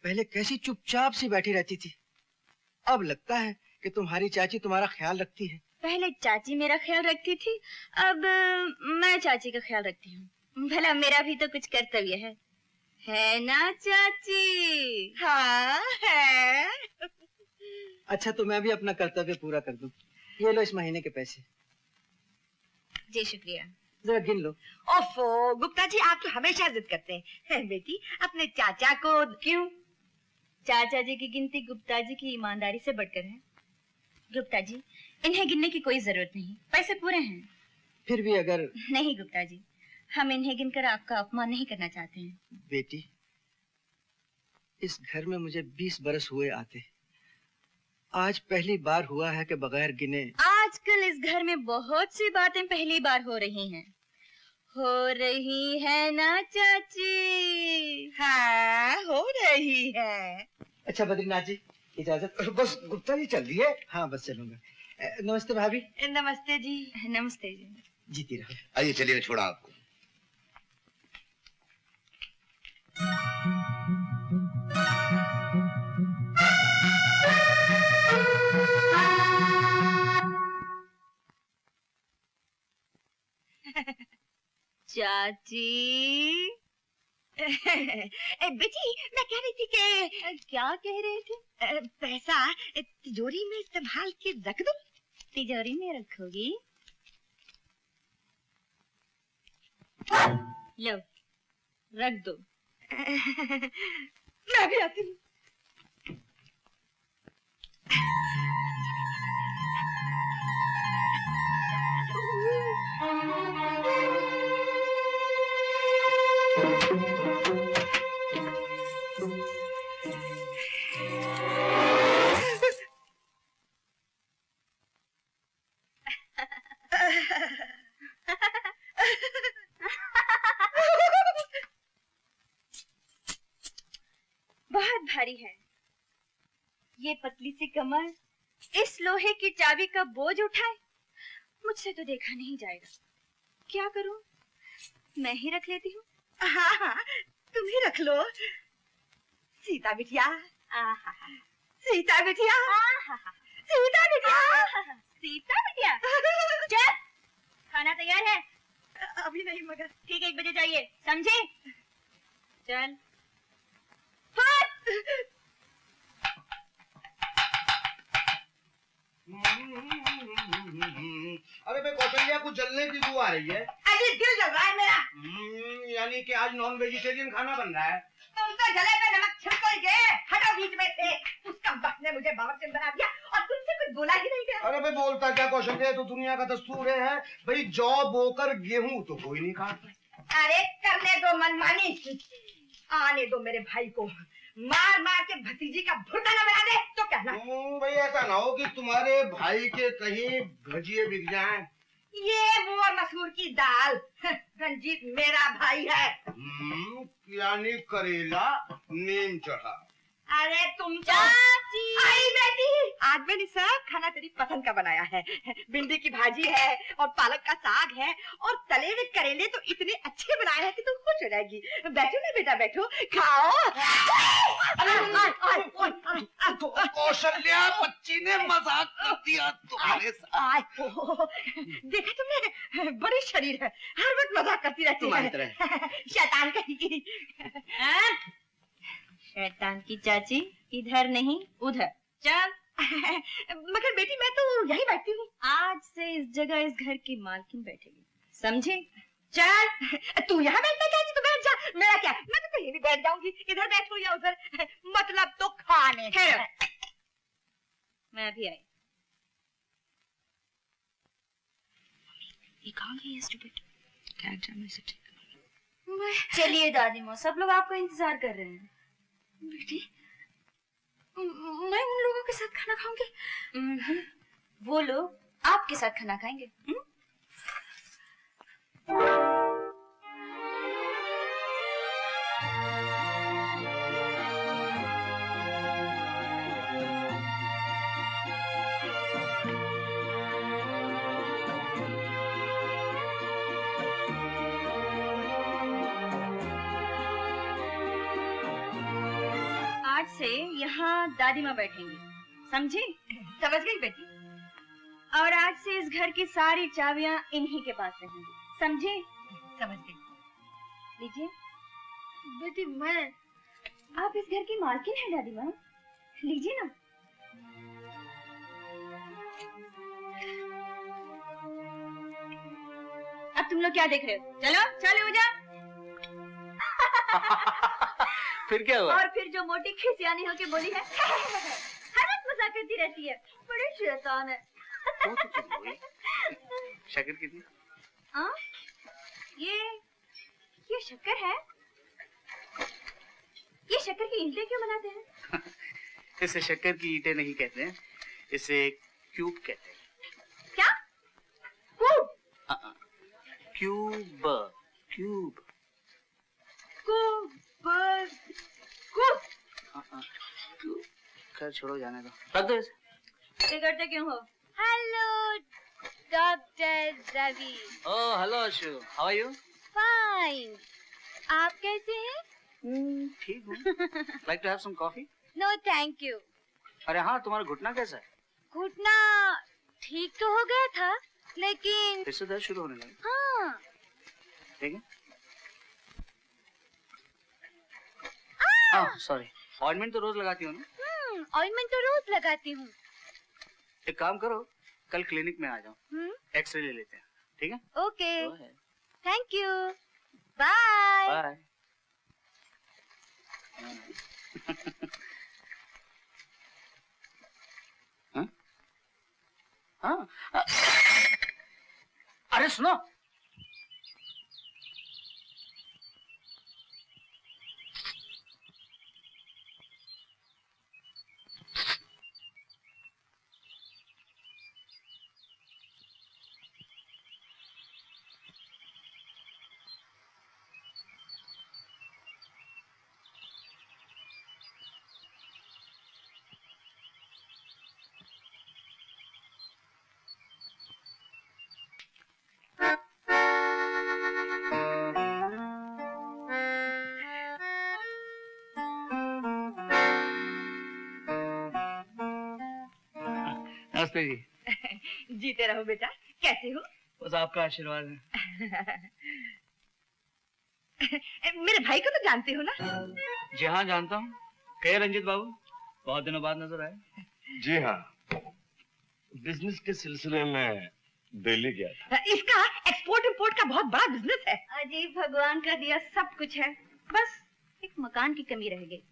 पहले कैसी चुपचाप सी बैठी रहती थी, अब लगता है कि तुम्हारी चाची तुम्हारा ख्याल रखती है। पहले चाची मेरा ख्याल रखती थी, अब मैं चाची का ख्याल रखती हूँ। भला मेरा भी तो कुछ कर्तव्य है ना चाची? हाँ है। अच्छा तो मैं भी अपना कर्तव्य पूरा कर दूं। ये लो इस महीने के पैसे। जी शुक्रिया। जरा गिन लो। ओफो गुप्ता जी, आप तो हमेशा जिद करते हैं। बेटी अपने चाचा को क्यों? चाचा जी की गिनती गुप्ता जी की ईमानदारी से बढ़कर है। गुप्ता जी इन्हें गिनने की कोई जरूरत नहीं, पैसे पूरे हैं। फिर भी अगर... नहीं गुप्ता जी, हम इन्हें गिनकर आपका अपमान नहीं करना चाहते हैं। बेटी, इस घर में मुझे 20 बरस हुए आते, आज पहली बार हुआ है कि बगैर गिने... आजकल इस घर में बहुत सी बातें पहली बार हो रही हैं। हो रही है ना चाची? हाँ हो रही है। अच्छा बद्रीनाथ जी इजाजत। बस गुप्ता जी चल दिए? हाँ बस चलूंगा। नमस्ते भाभी। नमस्ते जी। नमस्ते जी। जीती रहो। आइए चलिए, छोड़ा आपको। चाची बेटी मैं कह रही थी कि... क्या कह रहे थे? पैसा तिजोरी में संभाल के रख दो। तिजोरी में रखोगी? लो रख दो। मैं भी आती हूँ। बहुत भारी है ये पतली सी कमर, इस लोहे की चाबी का बोझ उठाए। मुझसे तो देखा नहीं जाएगा। क्या करूं? मैं ही रख लेती हूँ। हाँ हाँ तुम ही रख लो। सीता बिटिया, सीता बिटिया, सीता बिटिया, सीता बिटिया। चल खाना तैयार है? अभी नहीं मगर ठीक 1 बजे चाहिए, समझे? चल। अरे भाई कौशल्या, कुछ जलने की बू आ रही है। अरे दिल जल रहा है मेरा। यानी कि आज नॉन वेजिटेरियन खाना बन रहा है। तुम तो जले पे नमक छिड़को ही गए। हटो बीच में से। उसका वक्त ने मुझे बावर्चन बना दिया और तुमसे कुछ बोला ही नहीं गया। अरे भाई बोलता क्या कौशल्या, तो दुनिया का दस्तूर है भाई, जौ बोकर गेहूं तो कोई नहीं खाता। अरे करने दो मनमानी, आने दो मेरे भाई को। मार मार के भतीजी का भुर्ता न बना दे तो कहना। भाई ऐसा ना हो कि तुम्हारे भाई के कहीं भजिए बिक जाएं। ये वो मसूर की दाल, रंजीत मेरा भाई है। यानी करेला नीम चढ़ा। अरे तुम चाची। आई बेटी, आज मैंने सब खाना तेरी पसंद का बनाया है। भिंडी की भाजी है और पालक का साग है और तले हुए करेले तो इतने अच्छे बनाए हैं कि तुम खुश हो जाएगी। बैठो ना बेटा, बैठो खाओ। कौशल्या, बच्ची ने मजाक कर दिया तुम्हारे साथ। देखा तुमने, बड़ी शरीर है, हर वक्त मजाक करती रहती है। शैतान कहीं। शैतान की चाची, इधर नहीं उधर चल। मगर बेटी मैं तो यही बैठती हूँ। आज से इस जगह इस घर की मालकिन बैठेगी, समझे? चल। तू यहाँ बैठना चाहती तो बैठ जा, मेरा क्या, मैं तो कहीं भी बैठ जाऊंगी, इधर बैठूं या उधर, मतलब तो खाने का। मैं भी आई। ये कहाँ गई है स्टूपिड? क्या ड्रामा से ठीक। चलिए दादी माँ, सब लोग आपका इंतजार कर रहे हैं। बेटी मैं उन लोगों के साथ खाना खाऊंगी। वो लोग आपके साथ खाना खाएंगे। आज से यहाँ दादी माँ बैठेंगी, समझी? समझ गई बेटी। और आज से इस घर की सारी चाबियाँ इन्हीं के पास रहेंगी, समझी? समझ गई। लीजिए। बेटी मैं आप इस घर की मालकिन हैं दादी माँ, लीजिए ना। अब तुम लोग क्या देख रहे हो? चलो चलो हो जा। फिर क्या हुआ? और फिर जो मोटी खिसियानी होके बोली है, हर वक्त मजाक करती रहती है, बड़ी शैतान है। वो तो चुप हो गई। शक्कर कितनी? हाँ? ये शक्कर है? ये शक्कर की ईंटें क्यों बनाते हैं? इसे शक्कर की ईंटें नहीं कहते हैं, इसे क्यूब कहते हैं। क्या? क्यूब? Cube cube cube. खैर छोड़ो, जाने दो, रख दो इसे। बिगड़ते क्यों हो? Hello doctor Ravi. Oh hello Ashu, how are you? Fine. आप कैसे हैं? ठीक हूँ। Like to have some coffee? No thank you. अरे हाँ, तुम्हारा घुटना कैसा है? घुटना ठीक तो हो गया था, लेकिन फिर से दर्द शुरू होने लगा। हाँ। ठीक है। सॉरी, ऑइंटमेंट तो रोज लगाती हो ना? ऑइंटमेंट तो रोज लगाती हूँ। एक काम करो, कल क्लिनिक में आ जाओ, एक्सरे ले लेते हैं, ठीक है? Okay, thank you, bye. Bye. हाँ? अरे सुनो, नमस्ते जी। जीते रहो बेटा। कैसे हो? बस आपका आशीर्वाद है। मेरे भाई को तो जानते हो ना? जी हाँ जानता हूँ। कहे रंजित बाबू, बहुत दिनों बाद नजर आए। जी हाँ, बिजनेस के सिलसिले में दिल्ली गया था। इसका एक्सपोर्ट इंपोर्ट का बहुत बड़ा बिजनेस है। अजी भगवान का दिया सब कुछ है, बस एक मकान की कमी रह गई,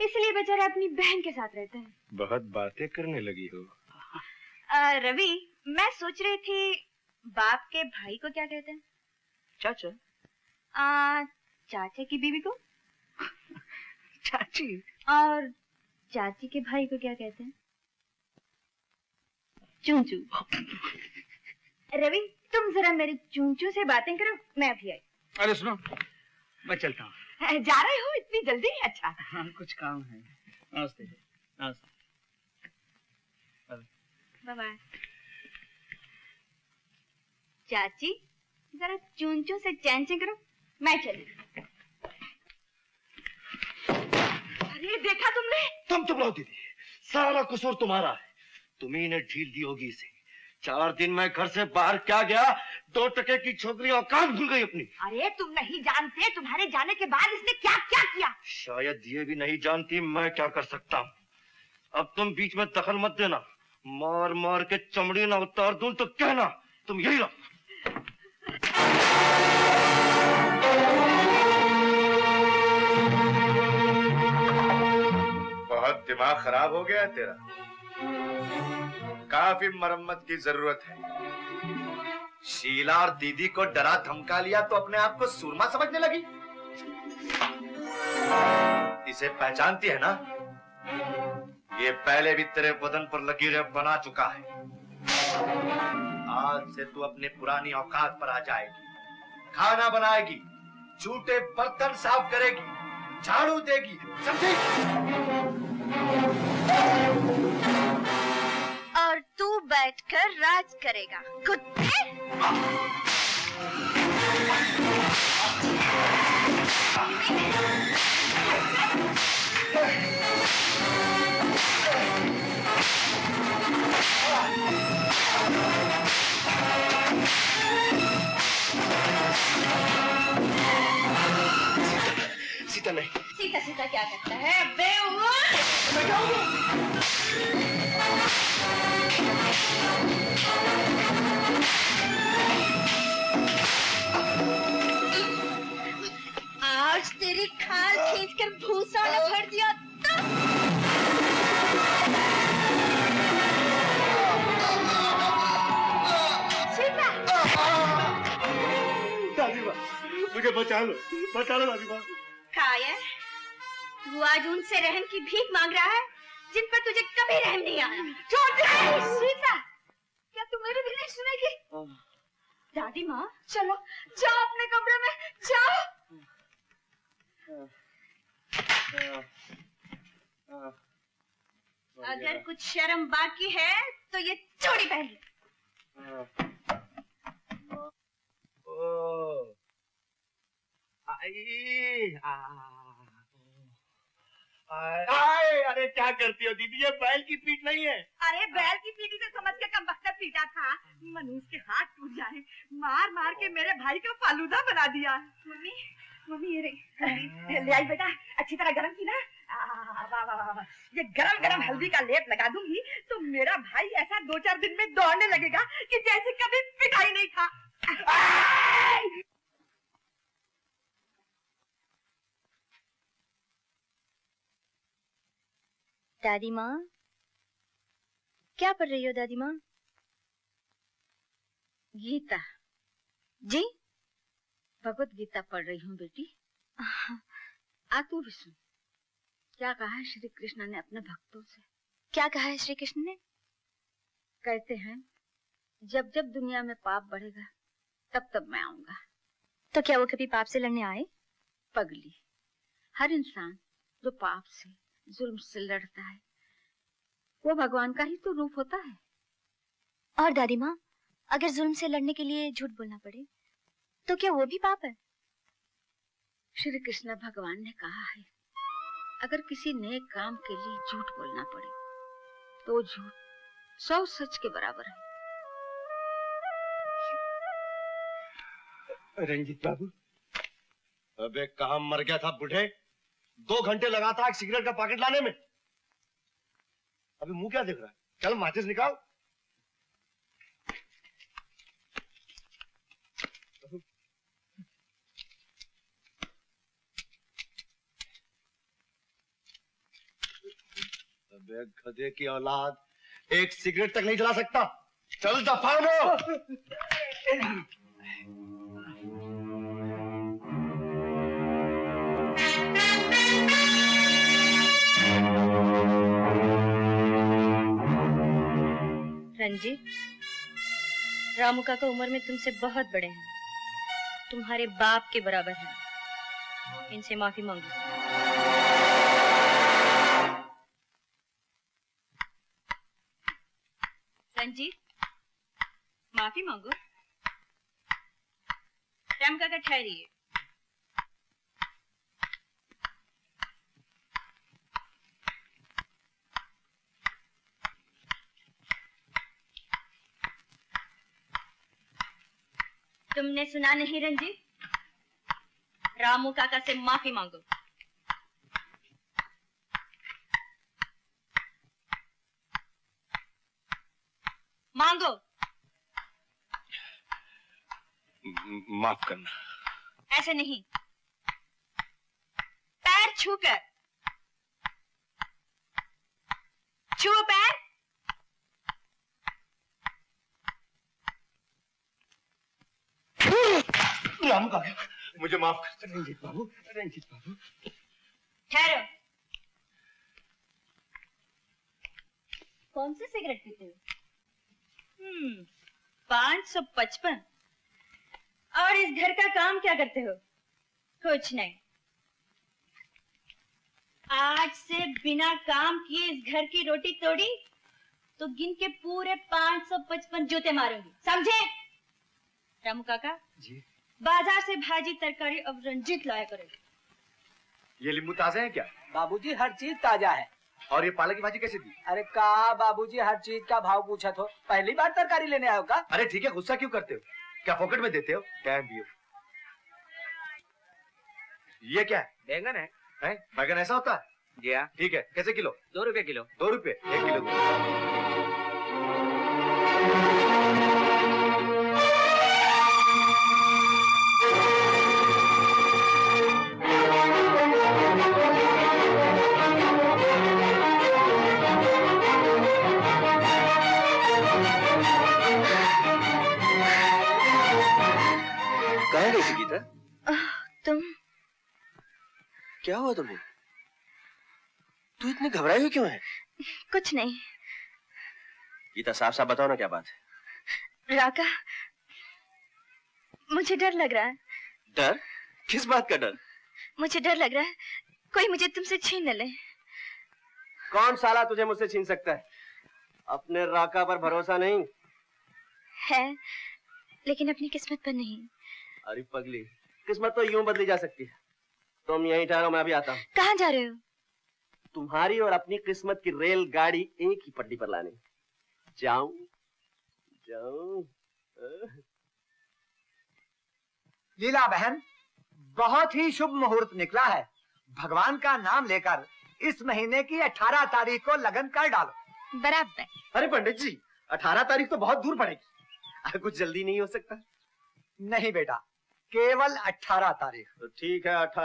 इसलिए बेचारे अपनी बहन के साथ रहते हैं। बहुत बातें करने लगी हो। रवि, मैं सोच रही थी बाप के भाई को क्या कहते हैं? चाचा। चाचा की बीवी को? चाची। और चाची के भाई को क्या कहते हैं? चूंचू। रवि, तुम जरा मेरे चूंचू से बातें करो, मैं अभी आई। अरे सुनो, मैं चलता हूँ। जा रहे हो इतनी जल्दी? अच्छा। हाँ, कुछ काम है। नमस्ते। नमस्ते। Bye bye. चाची, जरा चूंचू से चैन से करो, मैं चली। अरे देखा तुमने? तुम चुप रहो दीदी, सारा कसूर तुम्हारा है। तुम्ही ने ढील दी होगी इसे। 4 दिन मैं घर से बाहर क्या गया, 2 टके की छोकरी औकात भूल गई अपनी। अरे तुम नहीं जानते, तुम्हारे जाने के बाद इसने क्या क्या किया। शायद ये भी नहीं जानती मैं क्या कर सकता हूँ। अब तुम बीच में दखल मत देना, मार मार के चमड़ी ना उतार दूं तो कहना तुम यही रहो। बहुत दिमाग खराब हो गया तेरा। काफी मरम्मत की जरूरत है। शीला और दीदी को डरा धमका लिया तो अपने आप को सूरमा समझने लगी। इसे पहचानती है ना? ये पहले भी तेरे बदन पर लकीरें बना चुका है। आज से तू अपने पुरानी औकात पर आ जाएगी। खाना बनाएगी, झूठे बर्तन साफ करेगी, झाड़ू देगी, समझी? और तू बैठकर राज करेगा, कुत्ते। बचा लो दादी माँ। कायर, तू आज उनसे रहम की भीख मांग रहा है जिन पर तुझे कभी रहम नहीं आया। छोड़ दे सीता, क्या तू मेरी भी नहीं सुनेगी? दादी माँ, चलो जाओ अपने कमरे में, जाओ। अगर कुछ शर्म बाकी है तो ये चूड़ी पहन ले। अरे क्या करती हो दीदी, ये बैल की पीठ नहीं है। अरे बैल की पीठी से समझ के कम वक्त पीटा था, मनूस के हाथ टूट जाए, मार मार के मेरे भाई का फालूदा बना दिया। मम्मी, मम्मी ये रही, ले आई बेटा, अच्छी तरह गरम की ना। वाह वाह वाह, ये गरम गरम हल्दी का लेप लगा दूंगी तो मेरा भाई ऐसा 2-4 दिन में दौड़ने लगेगा कि जैसे कभी पिटाई नहीं था। दादी माँ, क्या पढ़ रही हो दादी माँ? गीता जी? भगवत गीता पढ़ रही हूँ बेटी। आ तू भी सुन, क्या कहा है श्री कृष्ण ने अपने भक्तों से। क्या कहा है श्री कृष्ण ने? कहते हैं जब जब दुनिया में पाप बढ़ेगा तब तब मैं आऊंगा। तो क्या वो कभी पाप से लड़ने आए? पगली, हर इंसान जो पाप से, जुल्म से लड़ता है वो भगवान का ही तो रूप होता है। और दादी माँ, अगर जुल्म से लड़ने के लिए झूठ बोलना पड़े तो क्या वो भी पाप है? श्री कृष्ण भगवान ने कहा है अगर किसी नेक काम के लिए झूठ बोलना पड़े तो झूठ 100 सच के बराबर है। रंजीत बाबू, अबे कहाँ मर गया था बूढ़े? 2 घंटे लगा था एक सिगरेट का पैकेट लाने में। अभी मुंह क्या देख रहा है? चल माचिस निकाल। अबे गधे की औलाद, एक सिगरेट तक नहीं जला सकता। चल दफा हो। रंजीत, रामू काका उम्र में तुमसे बहुत बड़े हैं, तुम्हारे बाप के बराबर हैं। इनसे माफी मांगो। रंजीत, माफी मांगो। राम काका ठहरिए। तुमने सुना नहीं रंजीत? रामू काका से माफी मांगो। मांगो। माफ करना। ऐसे नहीं, पैर छूकर। छुओ पैर। राम का मुझे माफ कर। रंजीत बाबू, रंजीत बाबू। ठहरो। कौन सी सिगरेट पीते हो? 555। और इस घर का काम क्या करते हो? कुछ नहीं। आज से बिना काम किए इस घर की रोटी तोड़ी तो गिन के पूरे 555 जूते मारूंगी, समझे? रामू काका जी। बाजार से भाजी तरकारी अब रंजीत लाया करेगा। ये नींबू ताजे हैं क्या? बाबूजी हर चीज ताजा है। और ये पालक की भाजी कैसे दी? अरे का बाबूजी हर चीज का भाव पूछा तो पहली बार तरकारी लेने आयो का? अरे ठीक है, गुस्सा क्यों करते हो? क्या पॉकेट में देते हो? टाइम भी हो। ये क्या है? बैंगन है। बैगन ऐसा होता है? जी हाँ। ठीक है, कैसे किलो? 2 रुपए किलो। 2 रुपए 1 किलो दो। क्या हुआ तुम्हें? तू इतनी घबराई हुई क्यों है? कुछ नहीं। गीता, साफ साफ बताओ ना, क्या बात है? राका, मुझे डर लग रहा है। डर? किस बात का डर? मुझे डर लग रहा है कोई मुझे तुमसे छीन न ले। कौन साला तुझे मुझसे छीन सकता है? अपने राका पर भरोसा नहीं है, लेकिन अपनी किस्मत पर नहीं। अरे पगली, किस्मत तो यूं बदली जा सकती है। तुम यहीं ठहरो, मैं अभी आता हूँ। कहाँ जा रहे हो? तुम्हारी और अपनी किस्मत की रेलगाड़ी एक ही पटरी पर लाने। जाऊं जाऊं। लीला बहन, बहुत ही शुभ मुहूर्त निकला है। भगवान का नाम लेकर इस महीने की 18 तारीख को लगन कर डालो। बराबर। अरे पंडित जी, 18 तारीख तो बहुत दूर पड़ेगी। कुछ जल्दी नहीं हो सकता? नहीं बेटा, केवल 18 तारीख। तो ठीक है, 18